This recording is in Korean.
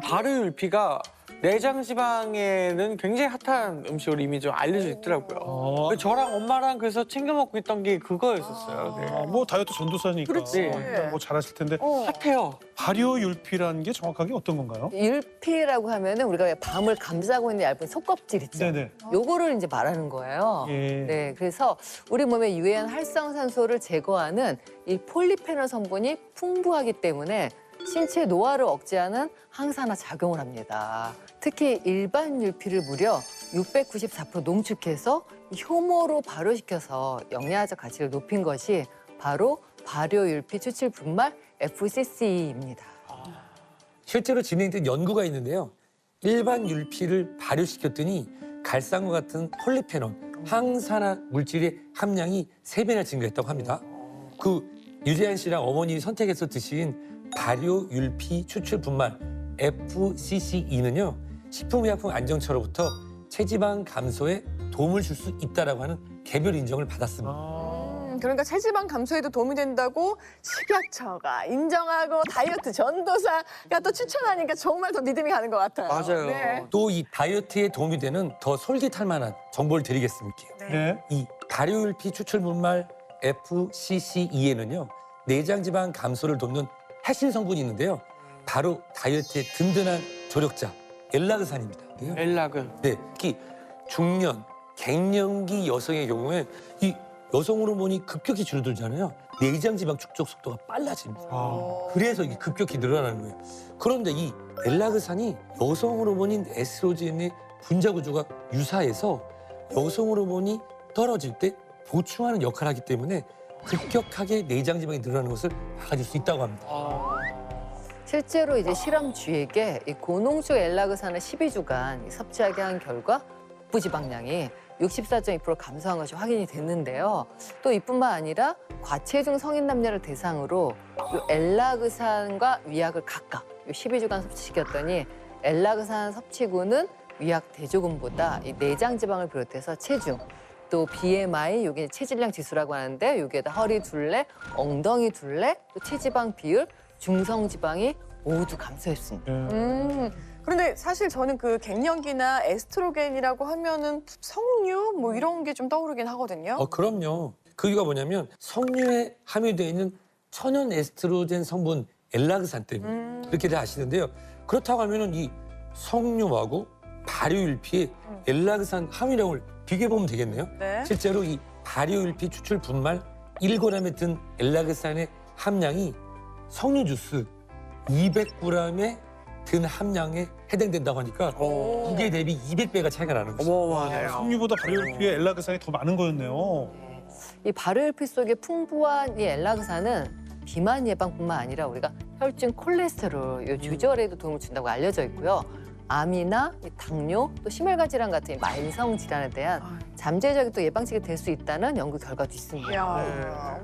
발효율피가 내장 지방에는 굉장히 핫한 음식으로 이미 좀 알려져 있더라고요. 저랑 엄마랑 그래서 챙겨 먹고 있던 게 그거였었어요. 네. 뭐 다이어트 전도사니까 그렇지. 뭐 잘하실 텐데 핫해요. 발효율피라는 게 정확하게 어떤 건가요? 율피라고 하면은 우리가 왜 밤을 감싸고 있는 얇은 속껍질 있죠. 네네. 요거를 이제 말하는 거예요. 예. 네, 그래서 우리 몸에 유해한 활성산소를 제거하는 이 폴리페놀 성분이 풍부하기 때문에 신체 노화를 억제하는 항산화 작용을 합니다. 특히 일반 율피를 무려 694% 농축해서 효모로 발효시켜서 영양적 가치를 높인 것이 바로 발효율피 추출 분말 FCC입니다. 실제로 진행된 연구가 있는데요. 일반 율피를 발효시켰더니 갈상과 같은 폴리페놀, 항산화 물질의 함량이 3배나 증가했다고 합니다. 그 유재한 씨랑 어머님이 선택해서 드신 발효율피 추출 분말 FCCE는요. 식품의약품 안정처로부터 체지방 감소에 도움을 줄 수 있다라고 하는 개별 인정을 받았습니다. 그러니까 체지방 감소에도 도움이 된다고 식약처가 인정하고 다이어트 전도사가 또 추천하니까 정말 더 믿음이 가는 것 같아요. 맞아요. 네. 또 이 다이어트에 도움이 되는 더 솔깃할 만한 정보를 드리겠습니다. 네. 이 발효율피 추출 분말 FCCE에는요. 내장 지방 감소를 돕는 핵심 성분이 있는데요. 바로 다이어트의 든든한 조력자 엘라그산입니다. 엘라그. 네, 특히 중년, 갱년기 여성의 경우에 이 여성 호르몬이 급격히 줄어들잖아요. 내장 지방 축적 속도가 빨라집니다. 그래서 이게 급격히 늘어나는 거예요. 그런데 이 엘라그산이 여성 호르몬인 에스트로겐의 분자 구조가 유사해서 여성 호르몬이 떨어질 때 보충하는 역할을 하기 때문에 급격하게 내장 지방이 늘어나는 것을 막아줄 수 있다고 합니다. 실제로 이제 실험주에게 이 고농축 엘라그산을 12주간 섭취하게 한 결과 복부 지방량이 64.2% 감소한 것이 확인이 됐는데요. 또 이뿐만 아니라 과체중 성인 남녀를 대상으로 이 엘라그산과 위약을 각각 12주간 섭취시켰더니 엘라그산 섭취군은 위약 대조군보다 이 내장 지방을 비롯해서 체중, 또 BMI, 이게 체질량 지수라고 하는데 여기에다 허리 둘레, 엉덩이 둘레, 또 체지방 비율, 중성 지방이 모두 감소했습니다. 그런데 사실 저는 그 갱년기나 에스트로겐이라고 하면은 석류 뭐 이런 게 좀 떠오르긴 하거든요. 그럼요. 그 이유가 뭐냐면 석류에 함유되어 있는 천연 에스트로겐 성분 엘라그산 때문에 그렇게 다 아시는데요. 그렇다고 하면은 이 석류하고 발효율피의 엘라그산 함유량을 비교해보면 되겠네요. 네. 실제로 이 발효율피 추출 분말 1g에 든 엘라그산의 함량이 석류 주스 200g에 든 함량에 해당된다고 하니까 이게 대비 200배가 차이가 나는 거죠. 어마어마하네요. 석류보다 발효율피에 엘라그산이 더 많은 거였네요. 이 발효율피 속에 풍부한 이 엘라그산은 비만 예방뿐만 아니라 우리가 혈중 콜레스테롤 요 조절에도 도움을 준다고 알려져 있고요. 암이나 이 당뇨, 또 심혈관 질환 같은 이 만성 질환에 대한 잠재적인 또 예방책이 될 수 있다는 연구 결과도 있습니다. 이야.